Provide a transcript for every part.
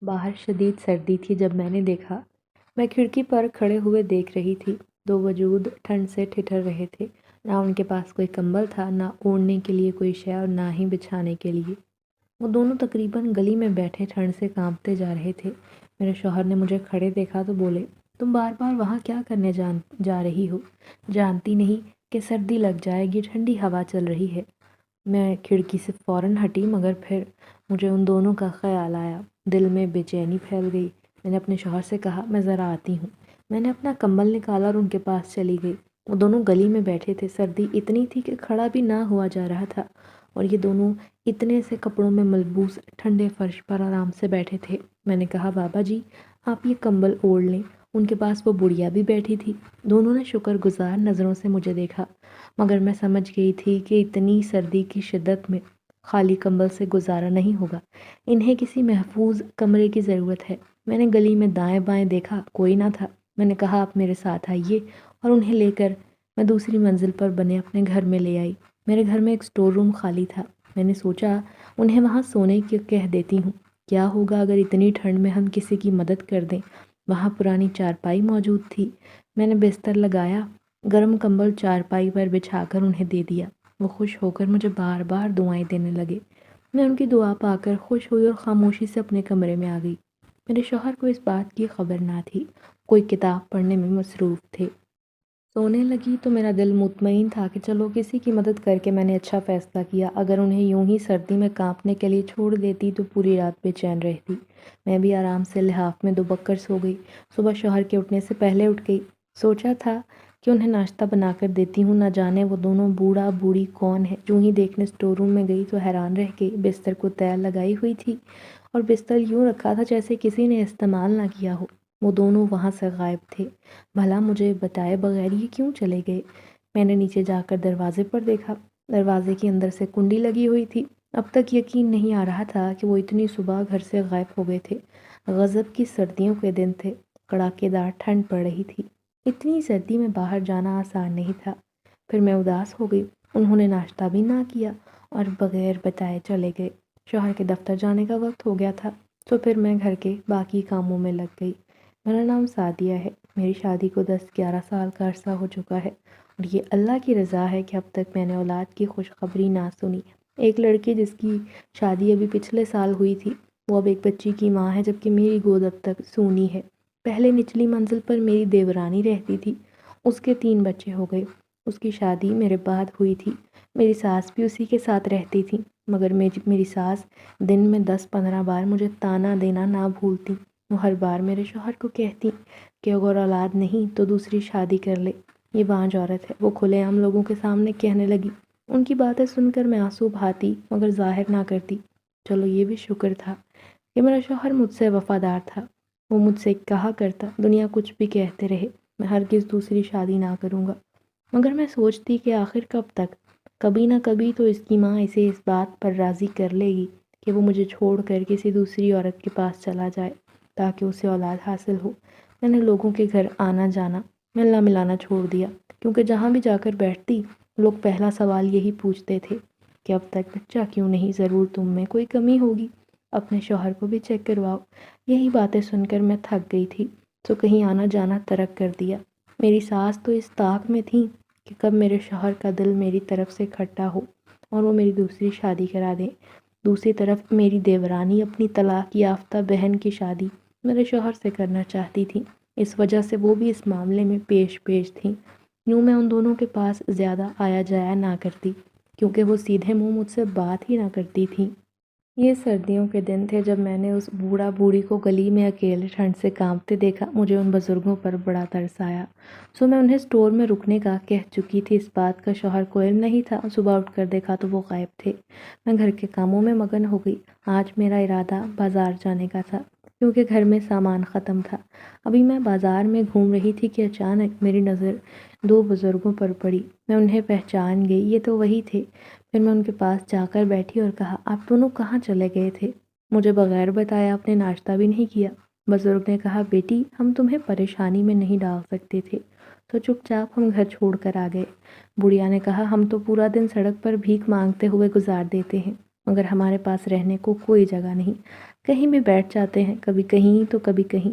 باہر شدید سردی تھی جب میں نے دیکھا۔ میں کھڑکی پر کھڑے ہوئے دیکھ رہی تھی۔ دو وجود ٹھنڈ سے ٹھٹر رہے تھے۔ نہ ان کے پاس کوئی کمبل تھا، نہ اوڑھنے کے لیے کوئی شے اور نہ ہی بچھانے کے لیے۔ وہ دونوں تقریباً گلی میں بیٹھے ٹھنڈ سے کانپتے جا رہے تھے۔ میرے شوہر نے مجھے کھڑے دیکھا تو بولے، تم بار بار وہاں کیا کرنے جا رہی ہو؟ جانتی نہیں کہ سردی لگ جائے گی، ٹھنڈی ہوا چل رہی ہے۔ میں کھڑکی سے فوراً ہٹی، مگر پھر مجھے ان دونوں کا خیال آیا۔ دل میں بے چینی پھیل گئی۔ میں نے اپنے شوہر سے کہا، میں ذرا آتی ہوں۔ میں نے اپنا کمبل نکالا اور ان کے پاس چلی گئی۔ وہ دونوں گلی میں بیٹھے تھے۔ سردی اتنی تھی کہ کھڑا بھی نہ ہوا جا رہا تھا، اور یہ دونوں اتنے سے کپڑوں میں ملبوس ٹھنڈے فرش پر آرام سے بیٹھے تھے۔ میں نے کہا، بابا جی آپ یہ کمبل اوڑھ لیں۔ ان کے پاس وہ بڑھیا بھی بیٹھی تھی۔ دونوں نے شکر گزار نظروں سے مجھے دیکھا، مگر میں سمجھ گئی تھی کہ اتنی سردی کی شدت میں خالی کمبل سے گزارا نہیں ہوگا۔ انہیں کسی محفوظ کمرے کی ضرورت ہے۔ میں نے گلی میں دائیں بائیں دیکھا، کوئی نہ تھا۔ میں نے کہا، آپ میرے ساتھ آئیے، اور انہیں لے کر میں دوسری منزل پر بنے اپنے گھر میں لے آئی۔ میرے گھر میں ایک اسٹور روم خالی تھا۔ میں نے سوچا انہیں وہاں سونے کی کہہ دیتی ہوں۔ کیا ہوگا اگر اتنی ٹھنڈ میں ہم کسی کی مدد کر دیں؟ وہاں پرانی چارپائی موجود تھی۔ میں نے بستر لگایا، گرم کمبل چارپائی پر بچھا کر انہیں دے دیا۔ وہ خوش ہو کر مجھے بار بار دعائیں دینے لگے۔ میں ان کی دعا پا کر خوش ہوئی اور خاموشی سے اپنے کمرے میں آ گئی۔ میرے شوہر کو اس بات کی خبر نہ تھی، کوئی کتاب پڑھنے میں مصروف تھے۔ سونے لگی تو میرا دل مطمئن تھا کہ چلو کسی کی مدد کر کے میں نے اچھا فیصلہ کیا۔ اگر انہیں یوں ہی سردی میں کانپنے کے لیے چھوڑ دیتی تو پوری رات بے چین رہتی۔ میں بھی آرام سے لحاف میں دوبکر سو گئی۔ صبح شوہر کے اٹھنے سے پہلے اٹھ گئی۔ سوچا تھا کہ انہیں ناشتہ بنا کر دیتی ہوں، نہ جانے وہ دونوں بوڑھا بوڑھی کون ہے۔ جو ہی دیکھنے اسٹور روم میں گئی تو حیران رہ گئی۔ بستر کو تہ لگائی ہوئی تھی اور بستر یوں رکھا تھا جیسے کسی نے استعمال نہ کیا ہو۔ وہ دونوں وہاں سے غائب تھے۔ بھلا مجھے بتائے بغیر یہ کیوں چلے گئے؟ میں نے نیچے جا کر دروازے پر دیکھا۔ دروازے کے اندر سے کنڈی لگی ہوئی تھی۔ اب تک یقین نہیں آ رہا تھا کہ وہ اتنی صبح گھر سے غائب ہو گئے تھے۔ غضب کی سردیوں کے دن تھے، کڑاکے دار ٹھنڈ پڑ رہی تھی۔ اتنی سردی میں باہر جانا آسان نہیں تھا۔ پھر میں اداس ہو گئی۔ انہوں نے ناشتہ بھی نہ کیا اور بغیر بتائے چلے گئے۔ شوہر کے دفتر جانے کا وقت ہو گیا تھا، تو پھر میں گھر کے باقی کاموں میں لگ گئی۔ میرا نام سعدیہ ہے۔ میری شادی کو 10-11 سال کا عرصہ ہو چکا ہے، اور یہ اللہ کی رضا ہے کہ اب تک میں نے اولاد کی خوشخبری نہ سنی۔ ایک لڑکی جس کی شادی ابھی پچھلے سال ہوئی تھی، وہ اب ایک بچی کی ماں ہے، جبکہ میری گود اب تک سونی ہے۔ پہلے نچلی منزل پر میری دیورانی رہتی تھی، اس کے 3 بچے ہو گئے۔ اس کی شادی میرے بعد ہوئی تھی۔ میری ساس بھی اسی کے ساتھ رہتی تھی، مگر میری ساس دن میں 10-15 بار مجھے طعنہ دینا نہ بھولتی۔ وہ ہر بار میرے شوہر کو کہتی کہ اگر اولاد نہیں تو دوسری شادی کر لے، یہ بانجھ عورت ہے۔ وہ کھلے عام لوگوں کے سامنے کہنے لگی۔ ان کی باتیں سن کر میں آنسو بہاتی مگر ظاہر نہ کرتی۔ چلو یہ بھی شکر تھا کہ میرا شوہر مجھ سے وفادار تھا۔ وہ مجھ سے کہا کرتا، دنیا کچھ بھی کہتے رہے، میں ہرگز دوسری شادی نہ کروں گا۔ مگر میں سوچتی کہ آخر کب تک؟ کبھی نہ کبھی تو اس کی ماں اسے اس بات پر راضی کر لے گی کہ وہ مجھے چھوڑ کر کسی دوسری عورت کے پاس چلا جائے تاکہ اسے اولاد حاصل ہو۔ میں نے لوگوں کے گھر آنا جانا، ملنا ملانا چھوڑ دیا، کیونکہ جہاں بھی جا کر بیٹھتی لوگ پہلا سوال یہی پوچھتے تھے کہ اب تک بچہ کیوں نہیں؟ ضرور تم میں کوئی کمی ہوگی، اپنے شوہر کو بھی چیک کرواؤ۔ یہی باتیں سن کر میں تھک گئی تھی، تو کہیں آنا جانا ترک کر دیا۔ میری ساس تو اس طاق میں تھی کہ کب میرے شوہر کا دل میری طرف سے کھٹا ہو اور وہ میری دوسری شادی کرا دیں۔ دوسری طرف میری دیورانی اپنی طلاق یافتہ بہن کی شادی میرے شوہر سے کرنا چاہتی تھی۔ اس وجہ سے وہ بھی اس معاملے میں پیش تھیں۔ یوں میں ان دونوں کے پاس زیادہ آیا جایا نہ کرتی، کیونکہ وہ سیدھے منہ مجھ سے بات ہی نہ کرتی تھیں۔ یہ سردیوں کے دن تھے جب میں نے اس بوڑھا بوڑھی کو گلی میں اکیلے ٹھنڈ سے کانپتے دیکھا۔ مجھے ان بزرگوں پر بڑا ترس آیا۔ میں انہیں اسٹور میں رکنے کا کہہ چکی تھی۔ اس بات کا شوہر کو علم نہیں تھا۔ صبح اٹھ کر دیکھا تو وہ غائب تھے۔ میں گھر کے کاموں میں مگن ہو گئی۔ آج میرا ارادہ بازار جانے کا تھا، کیونکہ گھر میں سامان ختم تھا۔ ابھی میں بازار میں گھوم رہی تھی کہ اچانک میری نظر 2 بزرگوں پر پڑی۔ میں انہیں پہچان گئی، یہ تو وہی تھے۔ پھر میں ان کے پاس جا کر بیٹھی اور کہا، آپ دونوں کہاں چلے گئے تھے؟ مجھے بغیر بتایا آپ نے ناشتہ بھی نہیں کیا۔ بزرگ نے کہا، بیٹی ہم تمہیں پریشانی میں نہیں ڈال سکتے تھے، تو چپ چاپ ہم گھر چھوڑ کر آ گئے۔ بڑھیا نے کہا، ہم تو پورا دن سڑک پر بھیک مانگتے ہوئے گزار دیتے ہیں، مگر ہمارے پاس رہنے کو کوئی جگہ نہیں۔ کہیں بھی بیٹھ جاتے ہیں، کبھی کہیں تو کبھی کہیں۔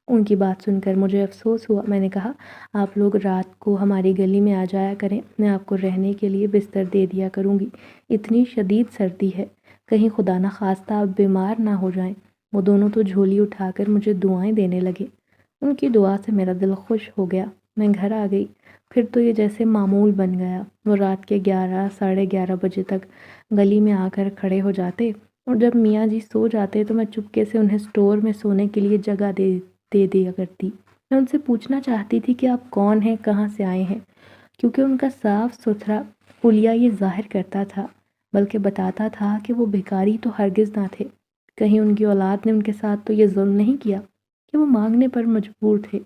ان کی بات سن کر مجھے افسوس ہوا۔ میں نے کہا آپ لوگ رات کو ہماری گلی میں آ جایا کریں، میں آپ کو رہنے کے لیے بستر دے دیا کروں گی۔ اتنی شدید سردی ہے، کہیں خدا نہ خواستہ آپ بیمار نہ ہو جائیں۔ وہ دونوں تو جھولی اٹھا کر مجھے دعائیں دینے لگے۔ ان کی دعا سے میرا دل خوش ہو گیا۔ میں گھر آ گئی۔ پھر تو یہ جیسے معمول بن گیا۔ وہ رات کے 11 ساڑھے 11 بجے تک گلی میں آ کر کھڑے ہو جاتے، اور جب میاں جی سو جاتے تو میں چپکے سے انہیں اسٹور میں سونے کے لیے جگہ دے دیا کرتی۔ میں ان سے پوچھنا چاہتی تھی کہ آپ کون ہیں، کہاں سے آئے ہیں، کیونکہ ان کا صاف ستھرا حلیہ یہ ظاہر کرتا تھا، بلکہ بتاتا تھا کہ وہ بھکاری تو ہرگز نہ تھے۔ کہیں ان کی اولاد نے ان کے ساتھ تو یہ ظلم نہیں کیا کہ وہ مانگنے پر مجبور تھے،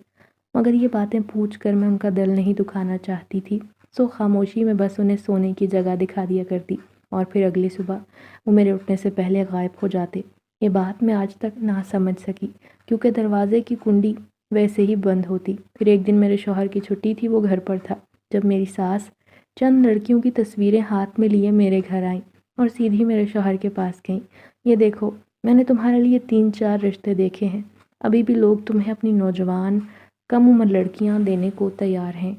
مگر یہ باتیں پوچھ کر میں ان کا دل نہیں دکھانا چاہتی تھی، سو خاموشی میں بس انہیں سونے کی جگہ دکھا دیا کرتی، اور پھر اگلی صبح وہ میرے اٹھنے سے پہلے غائب ہو جاتے۔ یہ بات میں آج تک نہ سمجھ سکی، کیونکہ دروازے کی کنڈی ویسے ہی بند ہوتی۔ پھر ایک دن میرے شوہر کی چھٹی تھی، وہ گھر پر تھا، جب میری ساس چند لڑکیوں کی تصویریں ہاتھ میں لیے میرے گھر آئیں اور سیدھی میرے شوہر کے پاس گئیں۔ یہ دیکھو، میں نے تمہارے لیے 3-4 رشتے دیکھے ہیں، ابھی بھی لوگ تمہیں اپنی نوجوان کم عمر لڑکیاں دینے کو تیار ہیں۔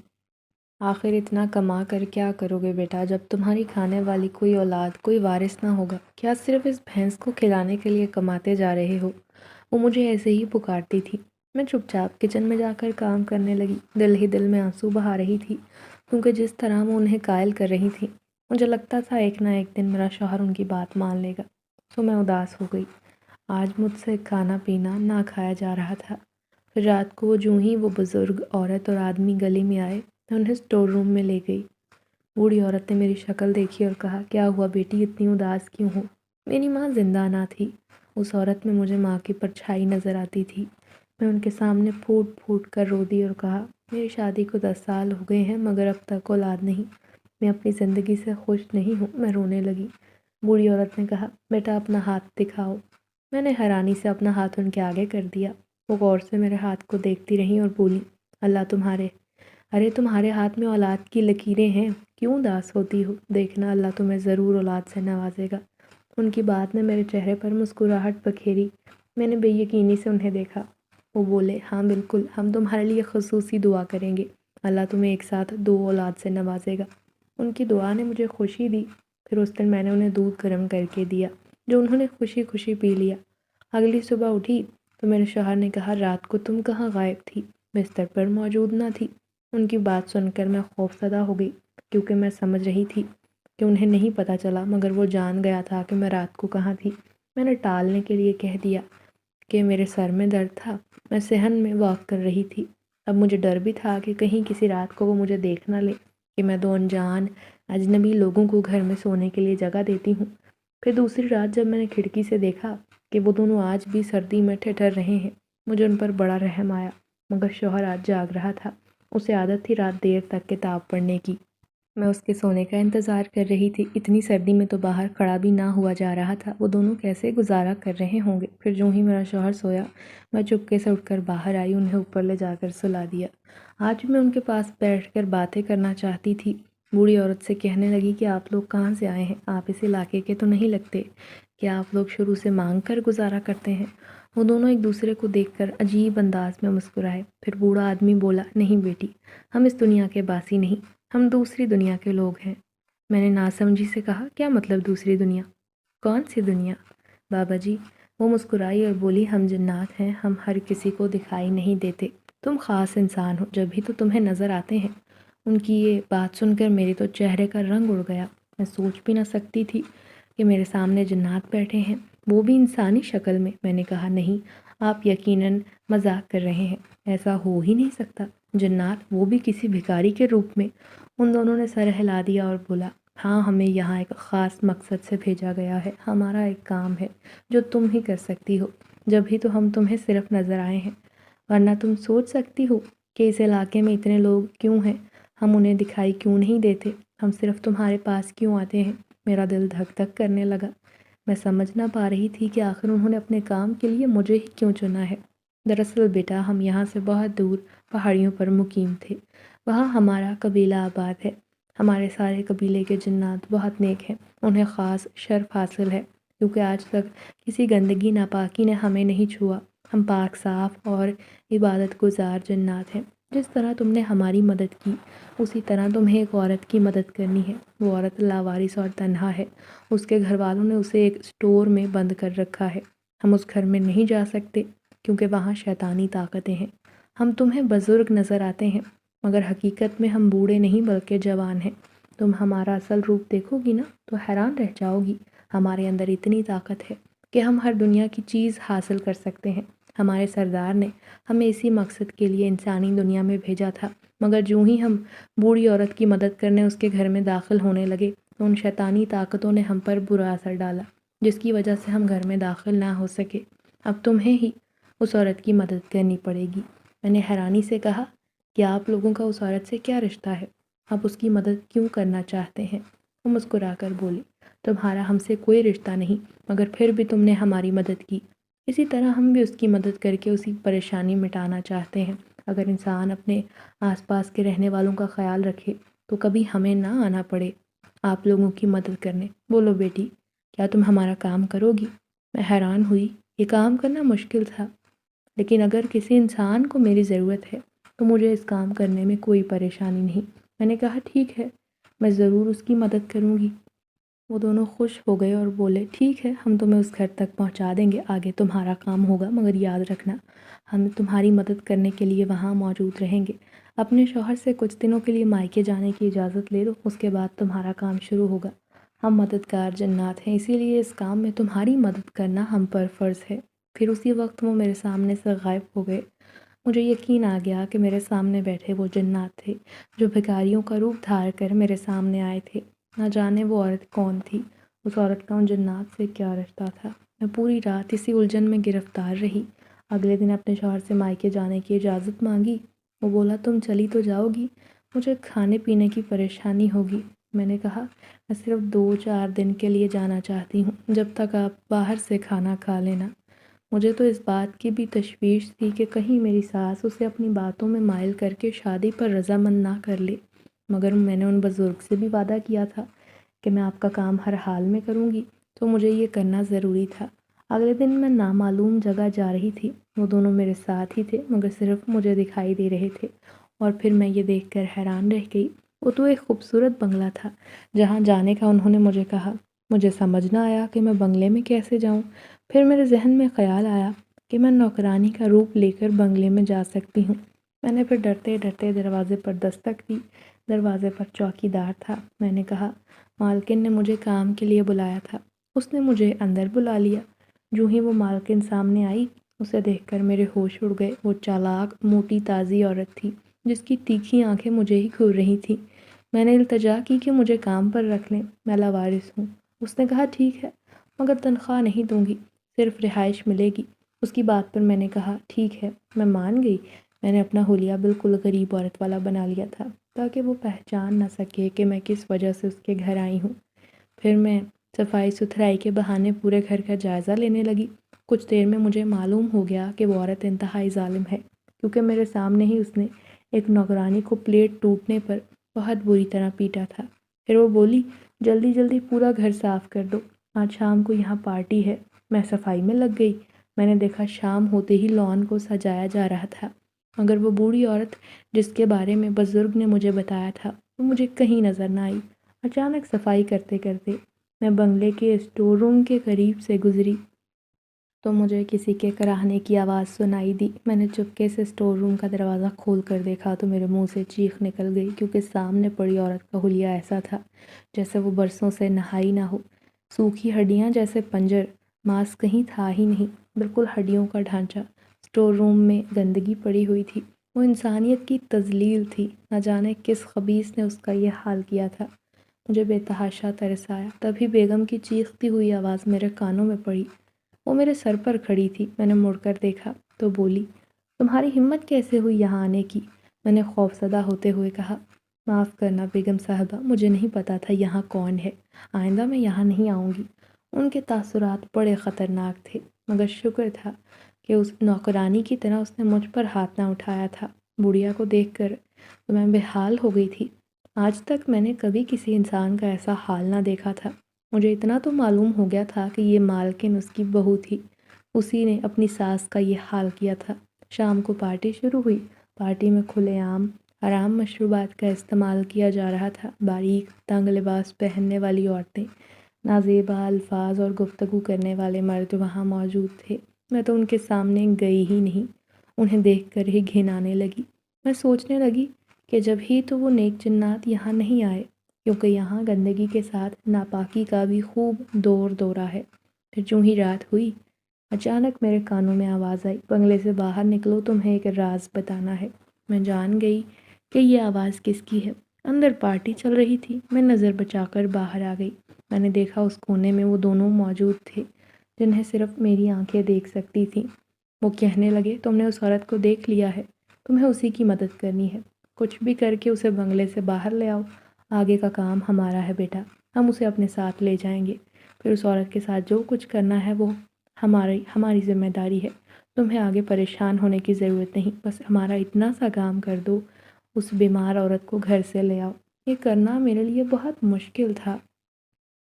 آخر اتنا کما کر کیا کرو گے بیٹا، جب تمہاری کھانے والی کوئی اولاد، کوئی وارث نہ ہوگا؟ کیا صرف اس بھینس کو کھلانے کے لیے کماتے جا رہے ہو؟ وہ مجھے ایسے ہی پکارتی تھی۔ میں چپ چاپ کچن میں جا کر کام کرنے لگی، دل ہی دل میں آنسو بہا رہی تھی، کیونکہ جس طرح وہ انہیں قائل کر رہی تھی، مجھے لگتا تھا ایک نہ ایک دن میرا شوہر ان کی بات مان لے گا۔ تو میں اداس ہو گئی۔ آج مجھ سے کھانا پینا نہ کھایا جا رہا تھا۔ پھر رات کو جوں ہی وہ بزرگ عورت اور آدمی گلی میں آئے، میں انہیں اسٹور روم میں لے گئی۔ بوڑھی عورت نے میری شکل دیکھی اور کہا، کیا ہوا بیٹی، اتنی اداس کیوں ہو؟ میری ماں زندہ نہ تھی۔ اس عورت میں مجھے ماں کی پرچھائی نظر آتی تھی۔ میں ان کے سامنے پھوٹ پھوٹ کر رو دی اور کہا، میری شادی کو 10 سال ہو گئے ہیں، مگر اب تک اولاد نہیں۔ میں اپنی زندگی سے خوش نہیں ہوں۔ میں رونے لگی۔ بوڑھی عورت نے کہا، بیٹا اپنا ہاتھ دکھاؤ۔ میں نے حیرانی سے اپنا ہاتھ ان کے آگے کر دیا۔ وہ غور سے میرے ہاتھ کو دیکھتی رہیں اور بولی، ارے تمہارے ہاتھ میں اولاد کی لکیریں ہیں، کیوں اداس ہوتی ہو؟ دیکھنا اللہ تمہیں ضرور اولاد سے نوازے گا۔ ان کی بات نے میرے چہرے پر مسکراہٹ بکھیری۔ میں نے بے یقینی سے انہیں دیکھا۔ وہ بولے، ہاں بالکل، ہم تمہارے لیے خصوصی دعا کریں گے، اللہ تمہیں ایک ساتھ 2 اولاد سے نوازے گا۔ ان کی دعا نے مجھے خوشی دی۔ پھر اس دن میں نے انہیں دودھ گرم کر کے دیا، جو انہوں نے خوشی خوشی پی لیا۔ اگلی صبح اٹھی تو میرے شوہر نے کہا، رات کو تم کہاں غائب تھی؟ بستر پر موجود نہ تھی۔ ان کی بات سن کر میں خوفزدہ ہو گئی، کیونکہ میں سمجھ رہی تھی کہ انہیں نہیں پتہ چلا، مگر وہ جان گیا تھا کہ میں رات کو کہاں تھی۔ میں نے ٹالنے کے لیے کہہ دیا کہ میرے سر میں درد تھا، میں صحن میں واک کر رہی تھی۔ اب مجھے ڈر بھی تھا کہ کہیں کسی رات کو وہ مجھے دیکھ نہ لے کہ میں 2 انجان اجنبی لوگوں کو گھر میں سونے کے لیے جگہ دیتی ہوں۔ پھر دوسری رات جب میں نے کھڑکی سے دیکھا کہ وہ دونوں آج بھی سردی میں ٹھٹر رہے ہیں، مجھے ان پر بڑا رحم آیا، مگر شوہر آج جاگ رہا تھا۔ اسے عادت تھی رات دیر تک کتاب پڑھنے کی۔ میں اس کے سونے کا انتظار کر رہی تھی۔ اتنی سردی میں تو باہر کھڑا بھی نہ ہوا جا رہا تھا، وہ دونوں کیسے گزارا کر رہے ہوں گے۔ پھر جوں ہی میرا شوہر سویا، میں چپکے سے اٹھ کر باہر آئی، انہیں اوپر لے جا کر سلا دیا۔ آج میں ان کے پاس بیٹھ کر باتیں کرنا چاہتی تھی۔ بوڑھی عورت سے کہنے لگی کہ آپ لوگ کہاں سے آئے ہیں؟ آپ اس علاقے کے تو نہیں لگتے، کیا آپ لوگ شروع سے مانگ کر گزارا کرتے ہیں؟ وہ دونوں ایک دوسرے کو دیکھ کر عجیب انداز میں مسکرائے۔ پھر بوڑھا آدمی بولا، نہیں بیٹی، ہم اس دنیا کے باسی نہیں، ہم دوسری دنیا کے لوگ ہیں۔ میں نے ناسمجھی سے کہا، کیا مطلب دوسری دنیا؟ کون سی دنیا؟ بابا جی، وہ مسکرائی اور بولی، ہم جنات ہیں، ہم ہر کسی کو دکھائی نہیں دیتے، تم خاص انسان ہو، جب بھی تو تمہیں نظر آتے ہیں۔ ان کی یہ بات سن کر میرے تو چہرے کا رنگ اڑ گیا۔ میں سوچ بھی نہ سکتی تھی کہ میرے سامنے جنات بیٹھے ہیں، وہ بھی انسانی شکل میں۔ میں نے کہا، نہیں، آپ یقیناً مذاق کر رہے ہیں، ایسا ہو ہی نہیں سکتا، جنات، وہ بھی کسی بھکاری کے روپ میں۔ ان دونوں نے سر ہلا دیا اور بولا، ہاں، ہمیں یہاں ایک خاص مقصد سے بھیجا گیا ہے، ہمارا ایک کام ہے جو تم ہی کر سکتی ہو، جب ہی تو ہم تمہیں صرف نظر آئے ہیں، ورنہ تم سوچ سکتی ہو کہ اس علاقے میں اتنے لوگ کیوں ہیں، ہم انہیں دکھائی کیوں نہیں دیتے، ہم صرف تمہارے پاس کیوں آتے ہیں؟ میرا دل دھک دھک کرنے لگا۔ میں سمجھ نہ پا رہی تھی کہ آخر انہوں نے اپنے کام کے لیے مجھے ہی کیوں چنا ہے۔ دراصل بیٹا، ہم یہاں سے بہت دور پہاڑیوں پر مقیم تھے، وہاں ہمارا قبیلہ آباد ہے، ہمارے سارے قبیلے کے جنات بہت نیک ہیں، انہیں خاص شرف حاصل ہے، کیونکہ آج تک کسی گندگی ناپاکی نے ہمیں نہیں چھوا۔ ہم پاک صاف اور عبادت گزار جنات ہیں۔ جس طرح تم نے ہماری مدد کی اسی طرح تمہیں ایک عورت کی مدد کرنی ہے۔ وہ عورت لاوارث اور تنہا ہے۔ اس کے گھر والوں نے اسے ایک اسٹور میں بند کر رکھا ہے۔ ہم اس گھر میں نہیں جا سکتے کیونکہ وہاں شیطانی طاقتیں ہیں۔ ہم تمہیں بزرگ نظر آتے ہیں مگر حقیقت میں ہم بوڑھے نہیں بلکہ جوان ہیں۔ تم ہمارا اصل روپ دیکھو گی نا تو حیران رہ جاؤ گی۔ ہمارے اندر اتنی طاقت ہے کہ ہم ہر دنیا کی چیز حاصل کر سکتے ہیں۔ ہمارے سردار نے ہمیں اسی مقصد کے لیے انسانی دنیا میں بھیجا تھا، مگر جو ہی ہم بوڑھی عورت کی مدد کرنے اس کے گھر میں داخل ہونے لگے تو ان شیطانی طاقتوں نے ہم پر برا اثر ڈالا، جس کی وجہ سے ہم گھر میں داخل نہ ہو سکے۔ اب تمہیں ہی اس عورت کی مدد کرنی پڑے گی۔ میں نے حیرانی سے کہا کہ آپ لوگوں کا اس عورت سے کیا رشتہ ہے؟ آپ اس کی مدد کیوں کرنا چاہتے ہیں؟ وہ مسکرا کر بولی، تمہارا ہم سے کوئی رشتہ نہیں، مگر پھر بھی تم نے ہماری مدد کی، اسی طرح ہم بھی اس کی مدد کر کے اسی پریشانی مٹانا چاہتے ہیں۔ اگر انسان اپنے آس پاس کے رہنے والوں کا خیال رکھے تو کبھی ہمیں نہ آنا پڑے آپ لوگوں کی مدد کرنے۔ بولو بیٹی، کیا تم ہمارا کام کرو گی؟ میں حیران ہوئی۔ یہ کام کرنا مشکل تھا، لیکن اگر کسی انسان کو میری ضرورت ہے تو مجھے اس کام کرنے میں کوئی پریشانی نہیں۔ میں نے کہا ٹھیک ہے، میں ضرور اس کی مدد کروں گی۔ وہ دونوں خوش ہو گئے اور بولے ٹھیک ہے، ہم تمہیں اس گھر تک پہنچا دیں گے، آگے تمہارا کام ہوگا، مگر یاد رکھنا ہم تمہاری مدد کرنے کے لیے وہاں موجود رہیں گے۔ اپنے شوہر سے کچھ دنوں کے لیے مائکے جانے کی اجازت لے لو، اس کے بعد تمہارا کام شروع ہوگا۔ ہم مددگار جنات ہیں، اسی لیے اس کام میں تمہاری مدد کرنا ہم پر فرض ہے۔ پھر اسی وقت وہ میرے سامنے سے غائب ہو گئے۔ مجھے یقین آ گیا کہ میرے سامنے بیٹھے وہ جنات تھے جو بھکاریوں کا روپ دھار کر میرے سامنے آئے تھے۔ نہ جانے وہ عورت کون تھی، اس عورت کا ان جنات سے کیا رشتہ تھا۔ میں پوری رات اسی الجھن میں گرفتار رہی۔ اگلے دن اپنے شوہر سے مائکے جانے کی اجازت مانگی۔ وہ بولا تم چلی تو جاؤ گی، مجھے کھانے پینے کی پریشانی ہوگی۔ میں نے کہا میں صرف 2-4 دن کے لیے جانا چاہتی ہوں، جب تک آپ باہر سے کھانا کھا لینا۔ مجھے تو اس بات کی بھی تشویش تھی کہ کہیں میری ساس اسے اپنی باتوں میں مائل کر کے شادی پر رضامند نہ کر لے، مگر میں نے ان بزرگ سے بھی وعدہ کیا تھا کہ میں آپ کا کام ہر حال میں کروں گی، تو مجھے یہ کرنا ضروری تھا۔ اگلے دن میں نامعلوم جگہ جا رہی تھی۔ وہ دونوں میرے ساتھ ہی تھے مگر صرف مجھے دکھائی دے رہے تھے، اور پھر میں یہ دیکھ کر حیران رہ گئی۔ وہ تو ایک خوبصورت بنگلہ تھا جہاں جانے کا انہوں نے مجھے کہا۔ مجھے سمجھ نہ آیا کہ میں بنگلے میں کیسے جاؤں۔ پھر میرے ذہن میں خیال آیا کہ میں نوکرانی کا روپ لے کر بنگلے میں جا سکتی ہوں۔ میں نے پھر ڈرتے ڈرتے دروازے پر دستک دی۔ دروازے پر چوکی دار تھا۔ میں نے کہا مالکن نے مجھے کام کے لیے بلایا تھا۔ اس نے مجھے اندر بلا لیا۔ جو ہی وہ مالکن سامنے آئی، اسے دیکھ کر میرے ہوش اڑ گئے۔ وہ چالاک، موٹی تازی عورت تھی جس کی تیکھی آنکھیں مجھے ہی گھور رہی تھیں۔ میں نے التجا کی کہ مجھے کام پر رکھ لیں، میں لاوارث ہوں۔ اس نے کہا ٹھیک ہے، مگر تنخواہ نہیں دوں گی، صرف رہائش ملے گی۔ اس کی بات پر میں نے کہا ٹھیک ہے، میں مان گئی۔ میں نے اپنا حلیہ بالکل غریب عورت والا بنا لیا تھا تاکہ وہ پہچان نہ سکے کہ میں کس وجہ سے اس کے گھر آئی ہوں۔ پھر میں صفائی ستھرائی کے بہانے پورے گھر کا جائزہ لینے لگی۔ کچھ دیر میں مجھے معلوم ہو گیا کہ وہ عورت انتہائی ظالم ہے، کیونکہ میرے سامنے ہی اس نے ایک نوکرانی کو پلیٹ ٹوٹنے پر بہت بری طرح پیٹا تھا۔ پھر وہ بولی جلدی جلدی پورا گھر صاف کر دو، آج شام کو یہاں پارٹی ہے۔ میں صفائی میں لگ گئی۔ میں نے دیکھا شام ہوتے ہی لان کو سجایا جا رہا تھا، مگر وہ بوڑھی عورت جس کے بارے میں بزرگ نے مجھے بتایا تھا وہ مجھے کہیں نظر نہ آئی۔ اچانک صفائی کرتے کرتے میں بنگلے کے اسٹور روم کے قریب سے گزری تو مجھے کسی کے کراہنے کی آواز سنائی دی۔ میں نے چپکے سے اسٹور روم کا دروازہ کھول کر دیکھا تو میرے منہ سے چیخ نکل گئی، کیونکہ سامنے پڑی عورت کا حلیہ ایسا تھا جیسے وہ برسوں سے نہائی نہ ہو۔ سوکھی ہڈیاں جیسے پنجر، ماس کہیں تھا ہی نہیں، بالکل ہڈیوں کا ڈھانچہ۔ اسٹور روم میں گندگی پڑی ہوئی تھی، وہ انسانیت کی تذلیل تھی۔ نہ جانے کس خبیث نے اس کا یہ حال کیا تھا۔ مجھے بے تحاشا ترس آیا۔ تبھی بیگم کی چیختی ہوئی آواز میرے کانوں میں پڑی۔ وہ میرے سر پر کھڑی تھی۔ میں نے مڑ کر دیکھا تو بولی تمہاری ہمت کیسے ہوئی یہاں آنے کی؟ میں نے خوفزدہ ہوتے ہوئے کہا معاف کرنا بیگم صاحبہ، مجھے نہیں پتا تھا یہاں کون ہے، آئندہ میں یہاں نہیں آؤں گی۔ ان کے تاثرات بڑے خطرناک تھے، مگر شکر تھا کہ اس نوکرانی کی طرح اس نے مجھ پر ہاتھ نہ اٹھایا تھا۔ بڑھیا کو دیکھ کر تو میں بے حال ہو گئی تھی۔ آج تک میں نے کبھی کسی انسان کا ایسا حال نہ دیکھا تھا۔ مجھے اتنا تو معلوم ہو گیا تھا کہ یہ مالکن اس کی بہو تھی، اسی نے اپنی ساس کا یہ حال کیا تھا۔ شام کو پارٹی شروع ہوئی۔ پارٹی میں کھلے عام حرام مشروبات کا استعمال کیا جا رہا تھا۔ باریک تنگ لباس پہننے والی عورتیں، نازیبا الفاظ اور گفتگو کرنے والے مرد وہاں موجود تھے۔ میں تو ان کے سامنے گئی ہی نہیں، انہیں دیکھ کر ہی گھن آنے لگی۔ میں سوچنے لگی کہ جب ہی تو وہ نیک جنات یہاں نہیں آئے، کیونکہ یہاں گندگی کے ساتھ ناپاکی کا بھی خوب دور دورہ ہے۔ پھر جو ہی رات ہوئی، اچانک میرے کانوں میں آواز آئی، بنگلے سے باہر نکلو، تمہیں ایک راز بتانا ہے۔ میں جان گئی کہ یہ آواز کس کی ہے۔ اندر پارٹی چل رہی تھی۔ میں نظر بچا کر باہر آ گئی۔ میں نے دیکھا اس کونے میں وہ دونوں موجود تھے جنہیں صرف میری آنکھیں دیکھ سکتی تھیں۔ وہ کہنے لگے، تم نے اس عورت کو دیکھ لیا ہے، تمہیں اسی کی مدد کرنی ہے، کچھ بھی کر کے اسے بنگلے سے باہر لے آؤ، آگے کا کام ہمارا ہے بیٹا، ہم اسے اپنے ساتھ لے جائیں گے، پھر اس عورت کے ساتھ جو کچھ کرنا ہے وہ ہماری ذمہ داری ہے، تمہیں آگے پریشان ہونے کی ضرورت نہیں، بس ہمارا اتنا سا کام کر دو، اس بیمار عورت کو گھر سے لے آؤ۔ یہ کرنا میرے لیے بہت مشکل تھا،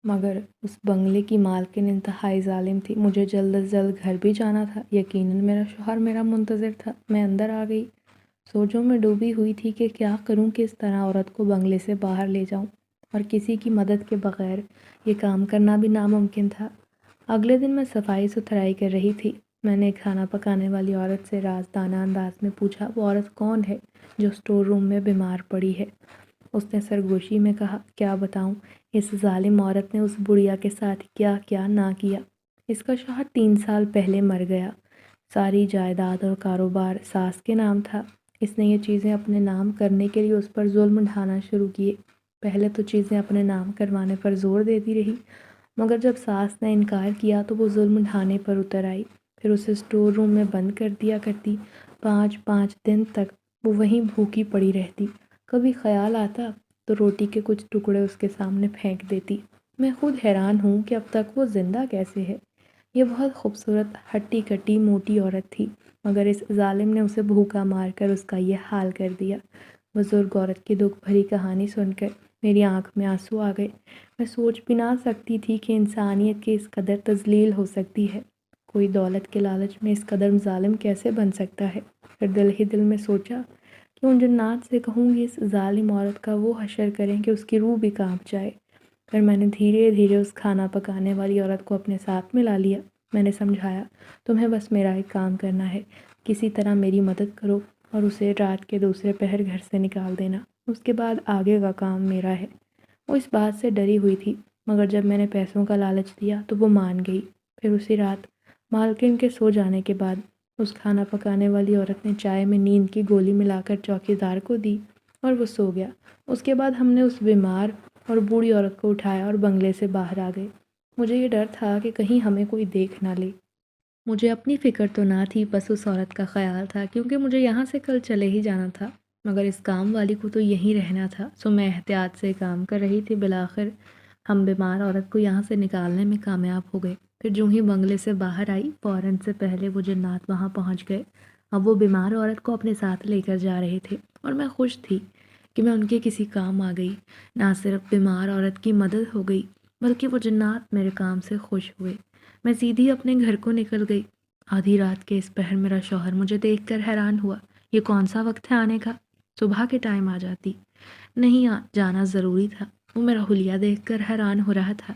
مگر اس بنگلے کی مالکن انتہائی ظالم تھی۔ مجھے جلد از جلد گھر بھی جانا تھا، یقیناً میرا شوہر میرا منتظر تھا۔ میں اندر آ گئی، سوچوں میں ڈوبی ہوئی تھی کہ کیا کروں، کس طرح عورت کو بنگلے سے باہر لے جاؤں، اور کسی کی مدد کے بغیر یہ کام کرنا بھی ناممکن تھا۔ اگلے دن میں صفائی ستھرائی کر رہی تھی۔ میں نے کھانا پکانے والی عورت سے رازدانہ انداز میں پوچھا، وہ عورت کون ہے جو اسٹور روم میں بیمار پڑی ہے؟ اس نے سرگوشی میں کہا، کیا بتاؤں، اس ظالم عورت نے اس بڑھیا کے ساتھ کیا کیا نہ کیا۔ اس کا شوہر 3 سال پہلے مر گیا، ساری جائیداد اور کاروبار ساس کے نام تھا۔ اس نے یہ چیزیں اپنے نام کرنے کے لیے اس پر ظلم ڈھانا شروع کیے۔ پہلے تو چیزیں اپنے نام کروانے پر زور دیتی رہی، مگر جب ساس نے انکار کیا تو وہ ظلم ڈھانے پر اتر آئی، پھر اسے اسٹور روم میں بند کر دیا کرتی۔ 5 دن تک وہ وہیں بھوکی پڑی رہتی۔ کبھی خیال آتا تو روٹی کے کچھ ٹکڑے اس کے سامنے پھینک دیتی۔ میں خود حیران ہوں کہ اب تک وہ زندہ کیسے ہے۔ یہ بہت خوبصورت، ہٹی کٹی موٹی عورت تھی، مگر اس ظالم نے اسے بھوکا مار کر اس کا یہ حال کر دیا۔ بزرگ عورت کی دکھ بھری کہانی سن کر میری آنکھ میں آنسو آ گئے۔ میں سوچ بھی نہ سکتی تھی کہ انسانیت کی اس قدر تذلیل ہو سکتی ہے۔ کوئی دولت کے لالچ میں اس قدر ظالم کیسے بن سکتا ہے؟ پھر دل ہی دل میں سوچا کہ ان جنات سے کہوں گی اس ظالم عورت کا وہ حشر کریں کہ اس کی روح بھی کانپ جائے۔ پھر میں نے دھیرے دھیرے اس کھانا پکانے والی عورت کو اپنے ساتھ ملا لیا۔ میں نے سمجھایا، تمہیں بس میرا ایک کام کرنا ہے، کسی طرح میری مدد کرو اور اسے رات کے دوسرے پہر گھر سے نکال دینا، اس کے بعد آگے کا کام میرا ہے۔ وہ اس بات سے ڈری ہوئی تھی، مگر جب میں نے پیسوں کا لالچ دیا تو وہ مان گئی۔ پھر اسی رات مالکن کے سو جانے کے بعد اس کھانا پکانے والی عورت نے چائے میں نیند کی گولی ملا کر چوکیدار کو دی اور وہ سو گیا۔ اس کے بعد ہم نے اس بیمار اور بوڑھی عورت کو اٹھایا اور بنگلے سے باہر آ گئے۔ مجھے یہ ڈر تھا کہ کہیں ہمیں کوئی دیکھ نہ لے۔ مجھے اپنی فکر تو نہ تھی، بس اس عورت کا خیال تھا، کیونکہ مجھے یہاں سے کل چلے ہی جانا تھا، مگر اس کام والی کو تو یہیں رہنا تھا، سو میں احتیاط سے کام کر رہی تھی۔ بالآخر ہم بیمار عورت کو یہاں سے نکالنے میں کامیاب ہو گئے۔ پھر جو ہی بنگلے سے باہر آئی، فوراً سے پہلے وہ جنات وہاں پہنچ گئے۔ اب وہ بیمار عورت کو اپنے ساتھ لے کر جا رہے تھے، اور میں خوش تھی کہ میں ان کے کسی کام آ گئی۔ نہ صرف بیمار عورت کی مدد ہو گئی، بلکہ وہ جنات میرے کام سے خوش ہوئے۔ میں سیدھی اپنے گھر کو نکل گئی۔ آدھی رات کے اس پہر میرا شوہر مجھے دیکھ کر حیران ہوا۔ یہ کون سا وقت ہے آنے کا؟ صبح کے ٹائم آ جاتی۔ نہیں جانا ضروری تھا۔ وہ میرا حلیہ دیکھ کر حیران ہو رہا تھا،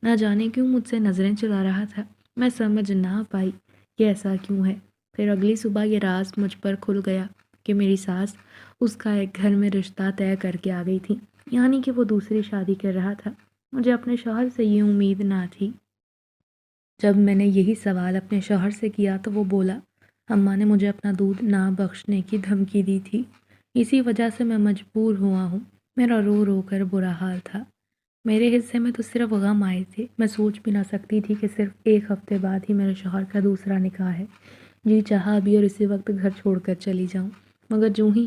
نہ جانے کیوں مجھ سے نظریں چلا رہا تھا۔ میں سمجھ نہ پائی کہ ایسا کیوں ہے۔ پھر اگلی صبح یہ راز مجھ پر کھل گیا کہ میری ساس اس کا ایک گھر میں رشتہ طے کر کے آ گئی تھی، یعنی کہ وہ دوسری شادی کر رہا تھا۔ مجھے اپنے شوہر سے یہ امید نہ تھی۔ جب میں نے یہی سوال اپنے شوہر سے کیا تو وہ بولا، اماں نے مجھے اپنا دودھ نہ بخشنے کی دھمکی دی تھی، اسی وجہ سے میں مجبور ہوا ہوں۔ میرا رو رو کر برا حال تھا۔ میرے حصے میں تو صرف غم آئے تھے۔ میں سوچ بھی نہ سکتی تھی کہ صرف 1 ہفتے بعد ہی میرے شوہر کا دوسرا نکاح ہے۔ جی چاہا بھی اور اسی وقت گھر چھوڑ کر چلی جاؤں، مگر جو ہی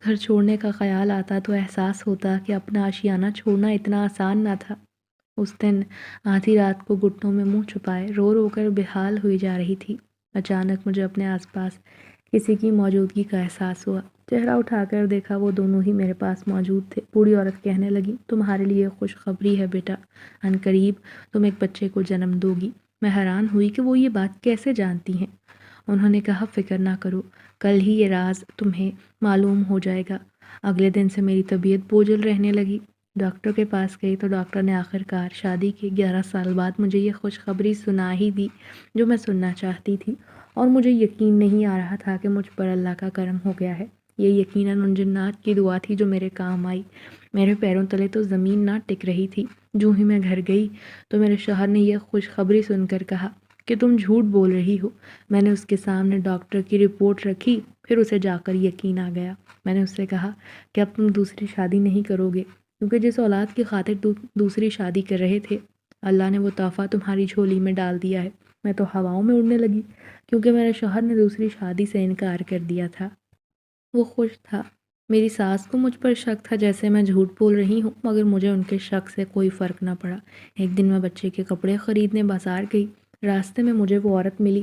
گھر چھوڑنے کا خیال آتا تو احساس ہوتا کہ اپنا آشیانہ چھوڑنا اتنا آسان نہ تھا۔ اس دن آدھی رات کو گھٹنوں میں منہ چھپائے رو رو کر بے حال ہوئی جا رہی تھی۔ اچانک مجھے اپنے آس پاس کسی کی موجودگی کا احساس ہوا۔ چہرہ اٹھا کر دیکھا، وہ دونوں ہی میرے پاس موجود تھے۔ بوڑھی عورت کہنے لگی، تمہارے لیے خوشخبری ہے بیٹا، عنقریب تم ایک بچے کو جنم دو گی۔ میں حیران ہوئی کہ وہ یہ بات کیسے جانتی ہیں۔ انہوں نے کہا، فکر نہ کرو، کل ہی یہ راز تمہیں معلوم ہو جائے گا۔ اگلے دن سے میری طبیعت بوجھل رہنے لگی۔ ڈاکٹر کے پاس گئی تو ڈاکٹر نے آخرکار شادی کے 11 سال بعد مجھے یہ خوشخبری سنا ہی دی جو میں سننا چاہتی تھی، اور مجھے یقین نہیں آ رہا تھا کہ مجھ پر اللہ کا کرم ہو گیا ہے۔ یہ یقیناً ان جنات کی دعا تھی جو میرے کام آئی۔ میرے پیروں تلے تو زمین نہ ٹک رہی تھی۔ جو ہی میں گھر گئی تو میرے شوہر نے یہ خوشخبری سن کر کہا کہ تم جھوٹ بول رہی ہو۔ میں نے اس کے سامنے ڈاکٹر کی رپورٹ رکھی، پھر اسے جا کر یقین آ گیا۔ میں نے اس سے کہا کہ اب تم دوسری شادی نہیں کرو گے، کیونکہ جس اولاد کی خاطر دوسری شادی کر رہے تھے، اللہ نے وہ تحفہ تمہاری جھولی میں ڈال دیا ہے۔ میں تو ہواؤں میں اڑنے لگی، کیونکہ میرے شوہر نے دوسری شادی سے انکار کر دیا تھا۔ وہ خوش تھا۔ میری ساس کو مجھ پر شک تھا جیسے میں جھوٹ بول رہی ہوں، مگر مجھے ان کے شک سے کوئی فرق نہ پڑا۔ ایک دن میں بچے کے کپڑے خریدنے بازار گئی۔ راستے میں مجھے وہ عورت ملی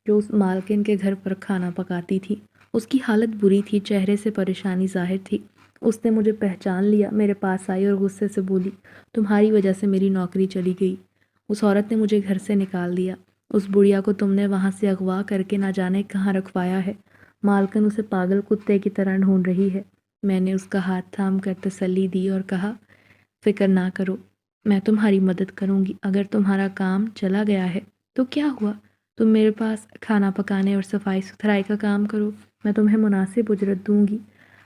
جو اس مالکن کے گھر پر کھانا پکاتی تھی۔ اس کی حالت بری تھی، چہرے سے پریشانی ظاہر تھی۔ اس نے مجھے پہچان لیا، میرے پاس آئی اور غصے سے بولی، تمہاری وجہ سے میری نوکری چلی گئی۔ اس عورت نے مجھے گھر سے نکال دیا۔ اس بڑھیا کو تم نے وہاں سے اغوا کر کے نہ جانے کہاں رکھوایا ہے۔ مالکن اسے پاگل کتے کی طرح ڈھونڈ رہی ہے۔ میں نے اس کا ہاتھ تھام کر تسلی دی اور کہا، فکر نہ کرو، میں تمہاری مدد کروں گی۔ اگر تمہارا کام چلا گیا ہے تو کیا ہوا؟ تم میرے پاس کھانا پکانے اور صفائی ستھرائی کا کام کرو، میں تمہیں مناسب اجرت دوں گی۔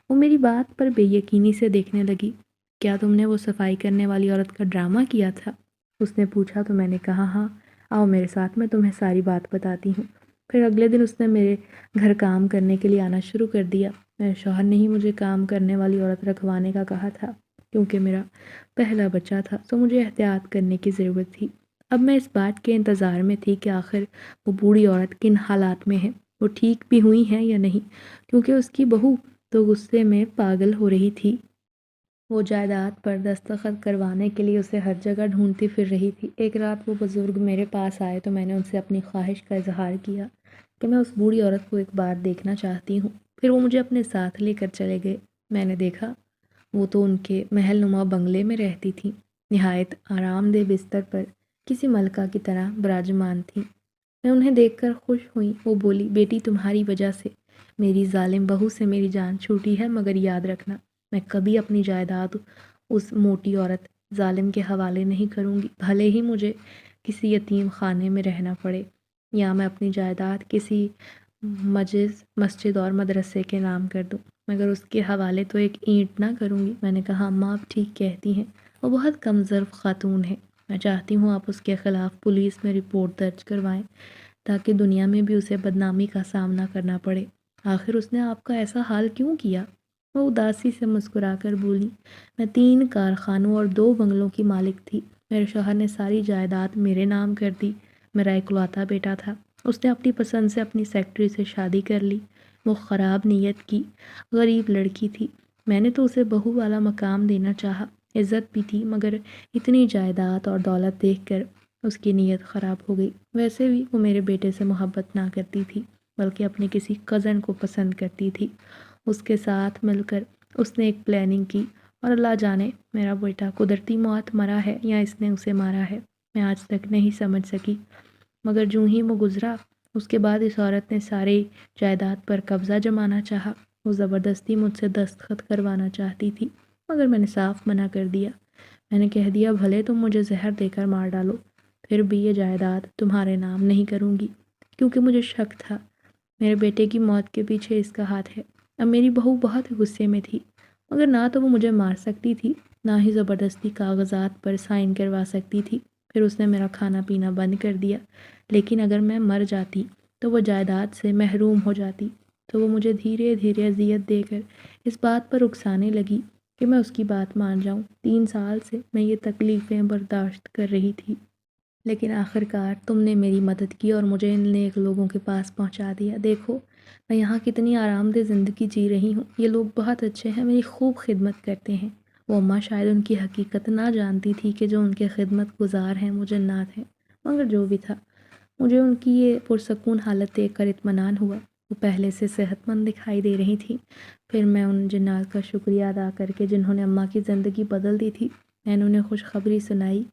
وہ میری بات پر بے یقینی سے دیکھنے لگی۔ کیا تم نے وہ صفائی کرنے والی عورت کا ڈرامہ کیا تھا؟ اس نے پوچھا تو میں نے کہا، ہاں، آؤ میرے ساتھ، میں تمہیں ساری بات بتاتی ہوں۔ پھر اگلے دن اس نے میرے گھر کام کرنے کے لیے آنا شروع کر دیا۔ میرے شوہر نے ہی مجھے کام کرنے والی عورت رکھوانے کا کہا تھا، کیونکہ میرا پہلا بچہ تھا تو مجھے احتیاط کرنے کی ضرورت تھی۔ اب میں اس بات کے انتظار میں تھی کہ آخر وہ بوڑھی عورت کن حالات میں ہے، وہ ٹھیک بھی ہوئی ہیں یا نہیں، کیونکہ اس کی بہو تو غصے میں پاگل ہو رہی تھی۔ وہ جائیداد پر دستخط کروانے کے لیے اسے ہر جگہ ڈھونڈتی پھر رہی تھی۔ ایک رات وہ بزرگ میرے پاس آئے تو میں نے ان سے اپنی خواہش کا اظہار کیا کہ میں اس بوڑھی عورت کو ایک بار دیکھنا چاہتی ہوں۔ پھر وہ مجھے اپنے ساتھ لے کر چلے گئے۔ میں نے دیکھا وہ تو ان کے محل نما بنگلے میں رہتی تھی، نہایت آرام دہ بستر پر کسی ملکہ کی طرح براجمان تھی۔ میں انہیں دیکھ کر خوش ہوئی۔ وہ بولی، بیٹی تمہاری وجہ سے میری ظالم بہو سے میری جان چھوٹی ہے، مگر یاد رکھنا میں کبھی اپنی جائیداد اس موٹی عورت ظالم کے حوالے نہیں کروں گی، بھلے ہی مجھے کسی یتیم خانے میں رہنا پڑے، یا میں اپنی جائیداد کسی مسجد اور مدرسے کے نام کر دوں، مگر اس کے حوالے تو ایک اینٹ نہ کروں گی۔ میں نے کہا، اماں آپ ٹھیک کہتی ہیں، وہ بہت کم ظرف خاتون ہے۔ میں چاہتی ہوں آپ اس کے خلاف پولیس میں رپورٹ درج کروائیں، تاکہ دنیا میں بھی اسے بدنامی کا سامنا کرنا پڑے۔ آخر اس نے آپ کا ایسا حال کیوں کیا؟ وہ اداسی سے مسکرا کر بولی، میں 3 کارخانوں اور 2 بنگلوں کی مالک تھی۔ میرے شوہر نے ساری جائیداد میرے نام کر دی۔ میرا اکلوتا بیٹا تھا، اس نے اپنی پسند سے اپنی سیکرٹری سے شادی کر لی۔ وہ خراب نیت کی غریب لڑکی تھی۔ میں نے تو اسے بہو والا مقام دینا چاہا، عزت بھی تھی، مگر اتنی جائیداد اور دولت دیکھ کر اس کی نیت خراب ہو گئی۔ ویسے بھی وہ میرے بیٹے سے محبت نہ کرتی تھی، بلکہ اپنے کسی کزن کو پسند کرتی تھی۔ اس کے ساتھ مل کر اس نے ایک پلاننگ کی، اور اللہ جانے میرا بیٹا قدرتی موت مرا ہے یا اس نے اسے مارا ہے، میں آج تک نہیں سمجھ سکی۔ مگر جو ہی وہ گزرا، اس کے بعد اس عورت نے سارے جائیداد پر قبضہ جمانا چاہا۔ وہ زبردستی مجھ سے دستخط کروانا چاہتی تھی، مگر میں نے صاف منع کر دیا۔ میں نے کہہ دیا، بھلے تم مجھے زہر دے کر مار ڈالو، پھر بھی یہ جائیداد تمہارے نام نہیں کروں گی، کیونکہ مجھے شک تھا میرے بیٹے کی موت کے پیچھے اس کا ہاتھ ہے۔ اب میری بہو بہت غصے میں تھی، مگر نہ تو وہ مجھے مار سکتی تھی، نہ ہی زبردستی کاغذات پر سائن کروا سکتی تھی۔ پھر اس نے میرا کھانا پینا بند کر دیا، لیکن اگر میں مر جاتی تو وہ جائیداد سے محروم ہو جاتی، تو وہ مجھے دھیرے دھیرے اذیت دے کر اس بات پر اکسانے لگی کہ میں اس کی بات مان جاؤں۔ 3 سال سے میں یہ تکلیفیں برداشت کر رہی تھی، لیکن آخرکار تم نے میری مدد کی اور مجھے ان نیک لوگوں کے پاس پہنچا دیا۔ دیکھو میں یہاں کتنی آرام دہ زندگی جی رہی ہوں، یہ لوگ بہت اچھے ہیں، میری خوب خدمت کرتے ہیں۔ وہ اماں شاید ان کی حقیقت نہ جانتی تھی کہ جو ان کے خدمت گزار ہیں وہ جنات ہیں، مگر جو بھی تھا، مجھے ان کی یہ پرسکون حالت دیکھ کر اطمینان ہوا۔ وہ پہلے سے صحت مند دکھائی دے رہی تھیں۔ پھر میں ان جنات کا شکریہ ادا کر کے جنہوں نے اماں کی زندگی بدل دی تھی، میں نے انہیں خوشخبری سنائی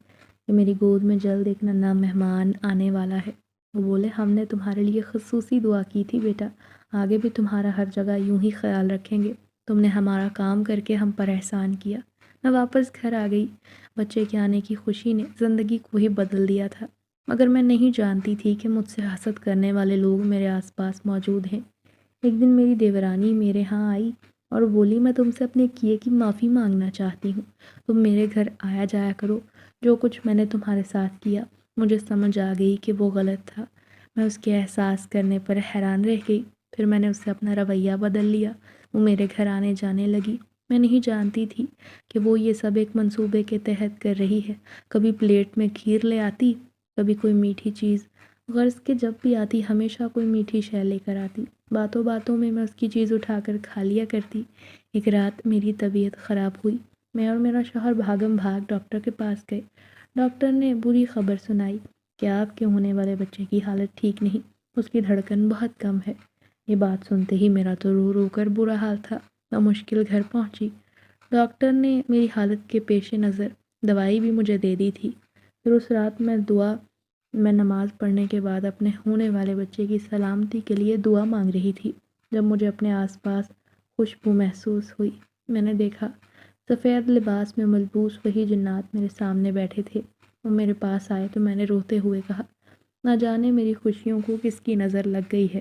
کہ میری گود میں جلد ایک ننھا مہمان آنے والا ہے۔ وہ بولے، ہم نے تمہارے لیے خصوصی دعا کی تھی بیٹا، آگے بھی تمہارا ہر جگہ یوں ہی خیال رکھیں گے۔ تم نے ہمارا کام کر کے ہم پر احسان کیا۔ میں واپس گھر آ گئی۔ بچے کے آنے کی خوشی نے زندگی کو ہی بدل دیا تھا، مگر میں نہیں جانتی تھی کہ مجھ سے حسد کرنے والے لوگ میرے آس پاس موجود ہیں۔ ایک دن میری دیورانی میرے ہاں آئی اور بولی، میں تم سے اپنے کیے کی معافی مانگنا چاہتی ہوں۔ تم میرے گھر آیا جایا کرو۔ جو کچھ میں نے تمہارے ساتھ کیا، مجھے سمجھ آ گئی کہ وہ غلط تھا۔ میں اس کے احساس کرنے پر حیران رہ گئی۔ پھر میں نے اس سے اپنا رویہ بدل لیا۔ وہ میرے گھر آنے جانے لگی۔ میں نہیں جانتی تھی کہ وہ یہ سب ایک منصوبے کے تحت کر رہی ہے۔ کبھی پلیٹ میں کھیر لے آتی، کبھی کوئی میٹھی چیز، غرض کہ جب بھی آتی ہمیشہ کوئی میٹھی شے لے کر آتی۔ باتوں باتوں میں اس کی چیز اٹھا کر کھا لیا کرتی۔ ایک رات میری طبیعت خراب ہوئی۔ میں اور میرا شوہر بھاگم بھاگ ڈاکٹر کے پاس گئے۔ ڈاکٹر نے بری خبر سنائی کہ آپ کے ہونے والے بچے کی حالت ٹھیک نہیں، اس کی دھڑکن بہت کم ہے۔ یہ بات سنتے ہی میرا تو رو رو کر برا حال تھا۔ میں مشکل گھر پہنچی۔ ڈاکٹر نے میری حالت کے پیش نظر دوائی بھی مجھے دے دی تھی۔ پھر اس رات میں نماز پڑھنے کے بعد اپنے ہونے والے بچے کی سلامتی کے لیے دعا مانگ رہی تھی، جب مجھے اپنے آس پاس خوشبو محسوس ہوئی۔ میں نے دیکھا سفید لباس میں ملبوس وہی جنات میرے سامنے بیٹھے تھے۔ وہ میرے پاس آئے تو میں نے روتے ہوئے کہا، نہ جانے میری خوشیوں کو کس کی نظر لگ گئی ہے۔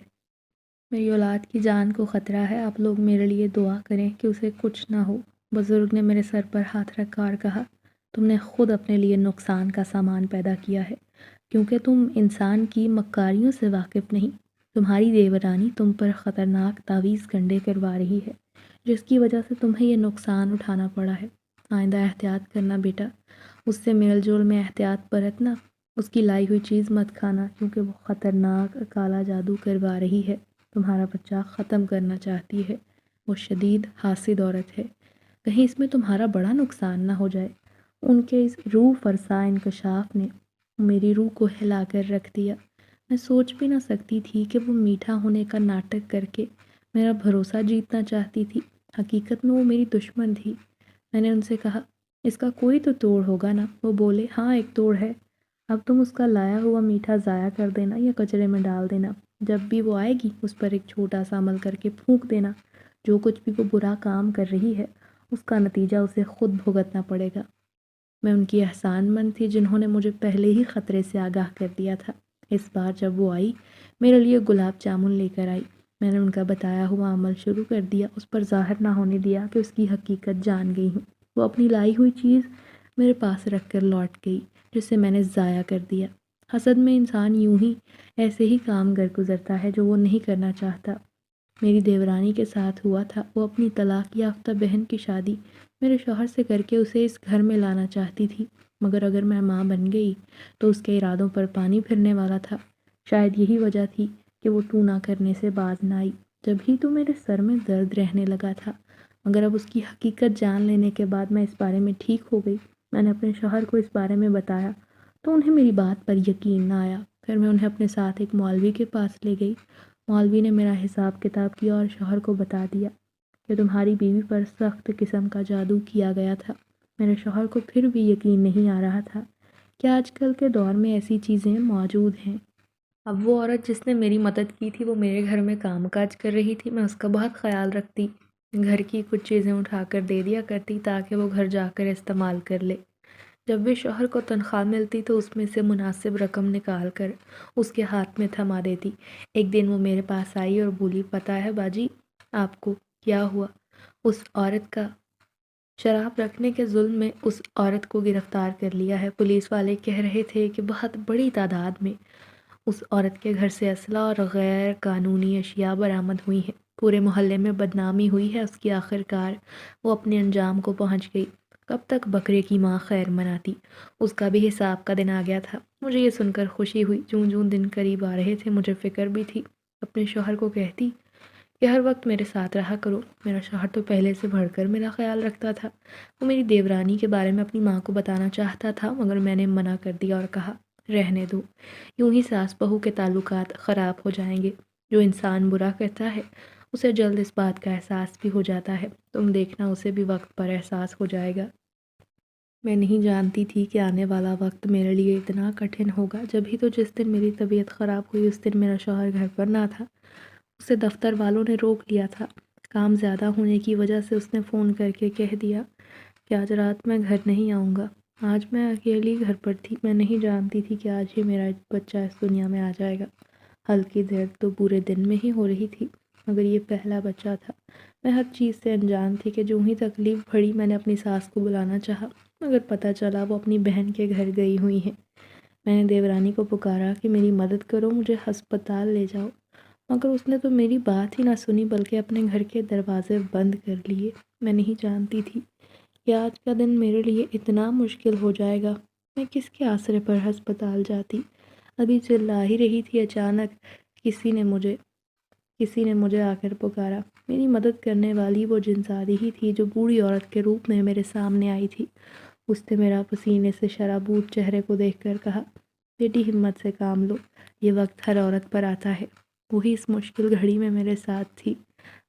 میری اولاد کی جان کو خطرہ ہے، آپ لوگ میرے لیے دعا کریں کہ اسے کچھ نہ ہو۔ بزرگ نے میرے سر پر ہاتھ رکھا اور کہا، تم نے خود اپنے لیے نقصان کا سامان پیدا کیا ہے، کیونکہ تم انسان کی مکاریوں سے واقف نہیں۔ تمہاری دیورانی تم پر خطرناک تعویذ گنڈے کروا رہی ہے، جس کی وجہ سے تمہیں یہ نقصان اٹھانا پڑا ہے۔ آئندہ احتیاط کرنا بیٹا، اس سے میل جول میں احتیاط برتنا، اس کی لائی ہوئی چیز مت کھانا، کیونکہ وہ خطرناک کالا جادو کروا رہی ہے، تمہارا بچہ ختم کرنا چاہتی ہے۔ وہ شدید حاسد عورت ہے، کہیں اس میں تمہارا بڑا نقصان نہ ہو جائے۔ ان کے اس روح فرسا انکشاف نے میری روح کو ہلا کر رکھ دیا۔ میں سوچ بھی نہ سکتی تھی کہ وہ میٹھا ہونے کا ناٹک کر کے میرا بھروسہ جیتنا چاہتی تھی، حقیقت میں وہ میری دشمن تھی۔ میں نے ان سے کہا، اس کا کوئی تو توڑ ہوگا نا؟ وہ بولے، ہاں ایک توڑ ہے، اب تم اس کا لایا ہوا میٹھا ضائع کر دینا یا کچرے میں ڈال دینا۔ جب بھی وہ آئے گی اس پر ایک چھوٹا سا عمل کر کے پھونک دینا۔ جو کچھ بھی وہ برا کام کر رہی ہے، اس کا نتیجہ اسے خود بھگتنا پڑے گا۔ میں ان کی احسان مند تھی جنہوں نے مجھے پہلے ہی خطرے سے آگاہ کر دیا تھا۔ اس بار جب وہ آئی، میرے لیے گلاب جامن لے کر آئی۔ میں نے ان کا بتایا ہوا عمل شروع کر دیا، اس پر ظاہر نہ ہونے دیا کہ اس کی حقیقت جان گئی ہوں۔ وہ اپنی لائی ہوئی چیز میرے پاس رکھ کر لوٹ گئی، جسے میں نے ضائع کر دیا۔ حسد میں انسان یوں ہی ایسے ہی کام کر گزرتا ہے جو وہ نہیں کرنا چاہتا۔ میری دیورانی کے ساتھ ہوا تھا۔ وہ اپنی طلاق یافتہ بہن کی شادی میرے شوہر سے کر کے اسے اس گھر میں لانا چاہتی تھی، مگر اگر میں ماں بن گئی تو اس کے ارادوں پر پانی پھرنے والا تھا۔ شاید یہی وجہ تھی کہ وہ ٹونا کرنے سے باز نہ آئی۔ جب ہی تو میرے سر میں درد رہنے لگا تھا، مگر اب اس کی حقیقت جان لینے کے بعد میں اس بارے میں ٹھیک ہو گئی۔ میں نے اپنے شوہر کو اس بارے میں بتایا تو انہیں میری بات پر یقین نہ آیا۔ پھر میں انہیں اپنے ساتھ ایک مولوی کے پاس لے گئی۔ مولوی نے میرا حساب کتاب کیا اور شوہر کو بتا دیا کہ تمہاری بیوی پر سخت قسم کا جادو کیا گیا تھا۔ میرے شوہر کو پھر بھی یقین نہیں آ رہا تھا کہ آج کل کے دور میں ایسی چیزیں موجود ہیں۔ اب وہ عورت جس نے میری مدد کی تھی وہ میرے گھر میں کام کاج کر رہی تھی۔ میں اس کا بہت خیال رکھتی، گھر کی کچھ چیزیں اٹھا کر دے دیا کرتی تاکہ وہ گھر جا کر استعمال کر لے۔ جب بھی شوہر کو تنخواہ ملتی تو اس میں سے مناسب رقم نکال کر اس کے ہاتھ میں تھما دیتی۔ ایک دن وہ میرے پاس آئی اور بولی، پتہ ہے باجی آپ کو کیا ہوا؟ اس عورت کا شراب رکھنے کے ظلم میں اس عورت کو گرفتار کر لیا ہے۔ پولیس والے کہہ رہے تھے کہ بہت بڑی تعداد میں اس عورت کے گھر سے اسلحہ اور غیر قانونی اشیاء برآمد ہوئی ہیں۔ پورے محلے میں بدنامی ہوئی ہے اس کی۔ آخر کار وہ اپنے انجام کو پہنچ گئی۔ کب تک بکرے کی ماں خیر مناتی؟ اس کا بھی حساب کا دن آ گیا تھا۔ مجھے یہ سن کر خوشی ہوئی۔ جوں جوں دن قریب آ رہے تھے مجھے فکر بھی تھی۔ اپنے شوہر کو کہتی کہ ہر وقت میرے ساتھ رہا کرو۔ میرا شوہر تو پہلے سے بڑھ کر میرا خیال رکھتا تھا۔ وہ میری دیورانی کے بارے میں اپنی ماں کو بتانا چاہتا تھا، مگر میں نے منع کر دیا اور کہا، رہنے دو، یوں ہی ساس بہو کے تعلقات خراب ہو جائیں گے۔ جو انسان برا کرتا ہے اسے جلد اس بات کا احساس بھی ہو جاتا ہے، تم دیکھنا اسے بھی وقت پر احساس ہو جائے گا۔ میں نہیں جانتی تھی کہ آنے والا وقت میرے لیے اتنا کٹھن ہوگا، جبھی تو جس دن میری طبیعت خراب ہوئی اس دن میرا شوہر گھر پر نہ تھا۔ اسے دفتر والوں نے روک لیا تھا، کام زیادہ ہونے کی وجہ سے اس نے فون کر کے کہہ دیا کہ آج رات میں گھر نہیں آؤں گا۔ آج میں اکیلی گھر پر تھی، میں نہیں جانتی تھی کہ آج ہی میرا بچہ اس دنیا میں آ جائے گا۔ ہلکی درد تو پورے دن میں ہی ہو رہی تھی، مگر یہ پہلا بچہ تھا۔ میں ہر چیز سے انجان تھی کہ جو ہی تکلیف بڑھی میں نے اپنی ساس کو بلانا چاہا، مگر پتہ چلا وہ اپنی بہن کے گھر گئی ہوئی ہیں۔ میں نے دیورانی کو پکارا کہ میری مدد کرو، مجھے ہسپتال لے جاؤ، مگر اس نے تو میری بات ہی نہ سنی بلکہ اپنے گھر کے دروازے بند کر لیے۔ میں نہیں جانتی تھی کہ آج کا دن میرے لیے اتنا مشکل ہو جائے گا۔ میں کس کے آسرے پر ہسپتال جاتی؟ ابھی چلا ہی رہی تھی، اچانک کسی نے مجھے آ کر پکارا۔ میری مدد کرنے والی وہ جنزادی ہی تھی جو بوڑھی عورت کے روپ میں میرے سامنے آئی تھی۔ اس نے میرا پسینے سے شرابور چہرے کو دیکھ کر کہا، بیٹی ہمت سے کام لو، یہ وقت ہر عورت پر آتا ہے۔ وہی اس مشکل گھڑی میں میرے ساتھ تھی،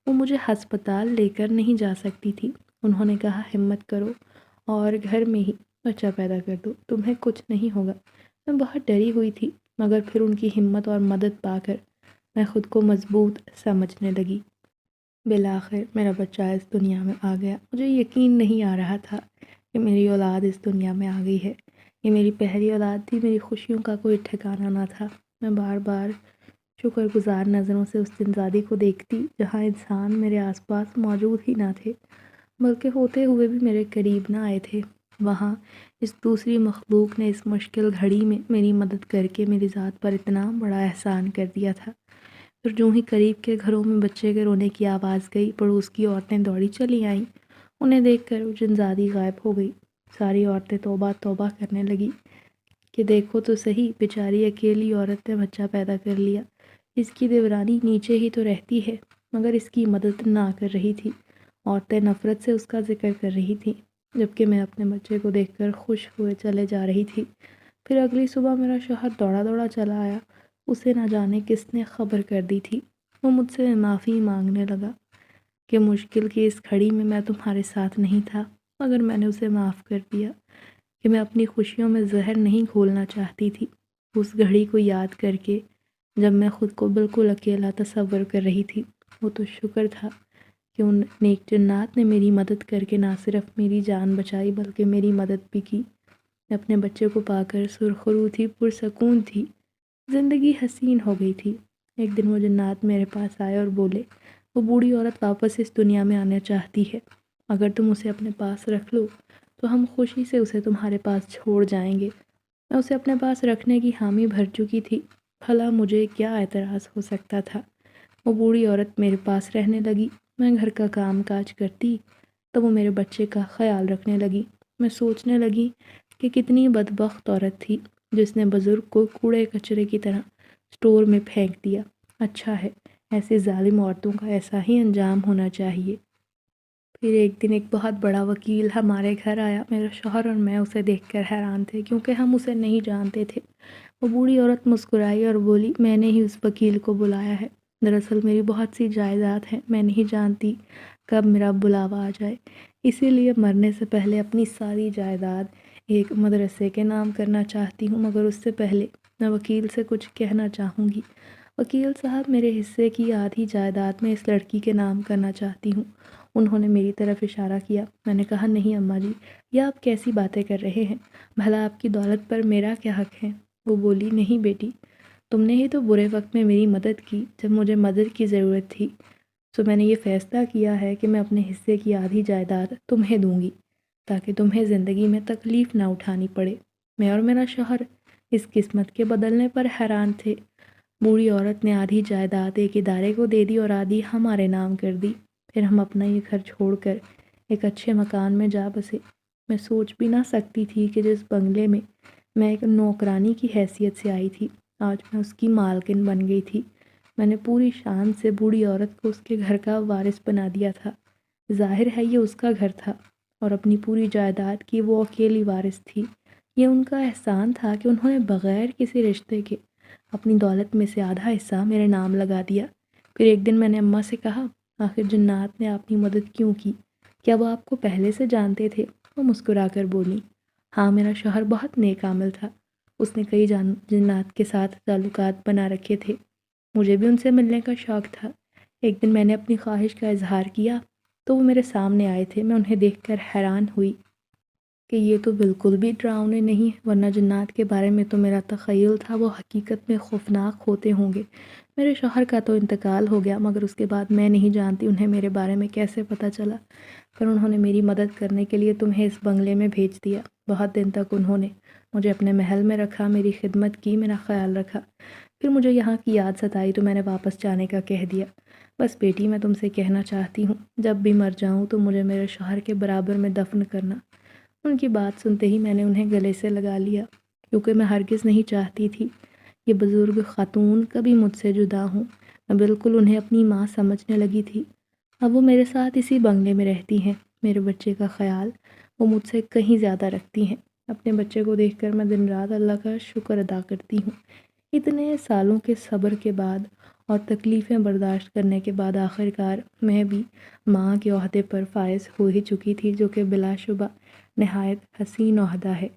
وہ مجھے ہسپتال لے کر نہیں جا سکتی تھی۔ انہوں نے کہا ہمت کرو اور گھر میں ہی بچہ پیدا کر دو، تمہیں کچھ نہیں ہوگا۔ میں بہت ڈری ہوئی تھی، مگر پھر ان کی ہمت اور مدد پا کر میں خود کو مضبوط سمجھنے لگی۔ بالآخر میرا بچہ اس دنیا میں آ گیا۔ مجھے یقین نہیں آ رہا تھا کہ میری اولاد اس دنیا میں آ گئی ہے۔ یہ میری پہلی اولاد تھی، میری خوشیوں کا کوئی ٹھکانہ نہ تھا۔ میں بار بار شکر گزار نظروں سے اس جنزادی کو دیکھتی جہاں انسان میرے آس پاس موجود ہی نہ تھے، بلکہ ہوتے ہوئے بھی میرے قریب نہ آئے تھے۔ وہاں اس دوسری مخلوق نے اس مشکل گھڑی میں میری مدد کر کے میری ذات پر اتنا بڑا احسان کر دیا تھا۔ پھر جو ہی قریب کے گھروں میں بچے کے رونے کی آواز گئی، پڑوس کی عورتیں دوڑی چلی آئیں۔ انہیں دیکھ کر وہ جنزادی غائب ہو گئی۔ ساری عورتیں توبہ توبہ کرنے لگی کہ دیکھو تو صحیح، بیچاری اکیلی عورت نے بچہ پیدا کر لیا۔ اس کی دیورانی نیچے ہی تو رہتی ہے، مگر اس کی مدد نہ کر رہی تھی۔ عورتیں نفرت سے اس کا ذکر کر رہی تھیں، جبکہ میں اپنے بچے کو دیکھ کر خوش ہوئے چلے جا رہی تھی۔ پھر اگلی صبح میرا شوہر دوڑا دوڑا چلا آیا، اسے نہ جانے کس نے خبر کر دی تھی۔ وہ مجھ سے معافی مانگنے لگا کہ مشکل کی اس گھڑی میں میں تمہارے ساتھ نہیں تھا، مگر میں نے اسے معاف کر دیا کہ میں اپنی خوشیوں میں زہر نہیں گھولنا چاہتی تھی۔ اس گھڑی کو یاد کر کے جب میں خود کو بالکل اکیلا تصور کر رہی تھی، وہ تو شکر تھا کہ ان نیک جنات نے میری مدد کر کے نہ صرف میری جان بچائی بلکہ میری مدد بھی کی۔ میں اپنے بچے کو پا کر سرخرو تھی، پرسکون تھی، زندگی حسین ہو گئی تھی۔ ایک دن وہ جنات میرے پاس آئے اور بولے، وہ بوڑھی عورت واپس اس دنیا میں آنا چاہتی ہے، اگر تم اسے اپنے پاس رکھ لو تو ہم خوشی سے اسے تمہارے پاس چھوڑ جائیں گے۔ میں اسے اپنے پاس رکھنے کی حامی بھر چکی تھی، بھلا مجھے کیا اعتراض ہو سکتا تھا۔ وہ بوڑھی عورت میرے پاس رہنے لگی، میں گھر کا کام کاج کرتی تو وہ میرے بچے کا خیال رکھنے لگی۔ میں سوچنے لگی کہ کتنی بدبخت عورت تھی جس نے بزرگ کو کوڑے کچرے کی طرح اسٹور میں پھینک دیا۔ اچھا ہے، ایسی ظالم عورتوں کا ایسا ہی انجام ہونا چاہیے۔ پھر ایک دن ایک بہت بڑا وکیل ہمارے گھر آیا۔ میرا شوہر اور میں اسے دیکھ کر حیران تھے کیونکہ ہم اسے نہیں جانتے تھے۔ وہ بوڑھی عورت مسکرائی اور بولی، میں نے ہی اس وکیل کو بلایا ہے۔ دراصل میری بہت سی جائیداد ہیں، میں نہیں جانتی کب میرا بلاوا آ جائے، اسی لیے مرنے سے پہلے اپنی ساری جائیداد ایک مدرسے کے نام کرنا چاہتی ہوں، مگر اس سے پہلے میں وکیل سے کچھ کہنا چاہوں گی۔ وکیل صاحب، میرے حصے کی آدھی جائیداد میں اس لڑکی کے نام کرنا چاہتی ہوں۔ انہوں نے میری طرف اشارہ کیا۔ میں نے کہا، نہیں اماں جی، یہ آپ کیسی باتیں کر رہے ہیں، بھلا آپ کی دولت پر میرا کیا حق ہے؟ وہ بولی، نہیں بیٹی، تم نے ہی تو برے وقت میں میری مدد کی جب مجھے مدد کی ضرورت تھی، تو میں نے یہ فیصلہ کیا ہے کہ میں اپنے حصے کی آدھی جائیداد تمہیں دوں گی تاکہ تمہیں زندگی میں تکلیف نہ اٹھانی پڑے۔ میں اور میرا شوہر اس قسمت کے بدلنے پر حیران تھے۔ بوڑھی عورت نے آدھی جائیداد ایک ادارے کو دے دی اور آدھی ہمارے نام کر دی۔ پھر ہم اپنا یہ گھر چھوڑ کر ایک اچھے مکان میں جا بسے۔ میں سوچ بھی نہ سکتی تھی کہ جس بنگلے میں میں ایک نوکرانی کی حیثیت سے آئی تھی، آج میں اس کی مالکن بن گئی تھی۔ میں نے پوری شان سے بوڑھی عورت کو اس کے گھر کا وارث بنا دیا تھا۔ ظاہر ہے یہ اس کا گھر تھا اور اپنی پوری جائیداد کی وہ اکیلی وارث تھی۔ یہ ان کا احسان تھا کہ انہوں نے بغیر کسی رشتے کے اپنی دولت میں سے آدھا حصہ میرے نام لگا دیا۔ پھر ایک دن میں نے اماں سے کہا، آخر جنات نے آپ کی مدد کیوں کی؟ کیا وہ آپ کو پہلے سے جانتے تھے؟ وہ مسکرا کر بولی، ہاں میرا شوہر بہت نیک عامل تھا، اس نے کئی جنات کے ساتھ تعلقات بنا رکھے تھے، مجھے بھی ان سے ملنے کا شوق تھا۔ ایک دن میں نے اپنی خواہش کا اظہار کیا تو وہ میرے سامنے آئے تھے۔ میں انہیں دیکھ کر حیران ہوئی کہ یہ تو بالکل بھی ڈراؤنے نہیں، ورنہ جنات کے بارے میں تو میرا تخیل تھا وہ حقیقت میں خوفناک ہوتے ہوں گے۔ میرے شوہر کا تو انتقال ہو گیا، مگر اس کے بعد میں نہیں جانتی انہیں میرے بارے میں کیسے پتہ چلا، پھر انہوں نے میری مدد کرنے کے لیے تمہیں اس بنگلے میں بھیج دیا۔ بہت دن تک انہوں نے مجھے اپنے محل میں رکھا، میری خدمت کی، میرا خیال رکھا۔ پھر مجھے یہاں کی یاد ستائی تو میں نے واپس جانے کا کہہ دیا۔ بس بیٹی، میں تم سے کہنا چاہتی ہوں، جب بھی مر جاؤں تو مجھے میرے شوہر کے برابر میں دفن کرنا۔ ان کی بات سنتے ہی میں نے انہیں گلے سے لگا لیا، کیونکہ میں ہرگز نہیں چاہتی تھی یہ بزرگ خاتون کبھی مجھ سے جدا ہوں۔ میں بالکل انہیں اپنی ماں سمجھنے لگی تھی۔ اب وہ میرے ساتھ اسی بنگلے میں رہتی ہیں، میرے بچے کا خیال وہ مجھ سے کہیں زیادہ رکھتی ہیں۔ اپنے بچے کو دیکھ کر میں دن رات اللہ کا شکر ادا کرتی ہوں۔ اتنے سالوں کے صبر کے بعد اور تکلیفیں برداشت کرنے کے بعد آخرکار میں بھی ماں کے عہدے پر فائز ہو ہی چکی تھی، جو کہ بلا شبہ نہایت حسین عہدہ ہے۔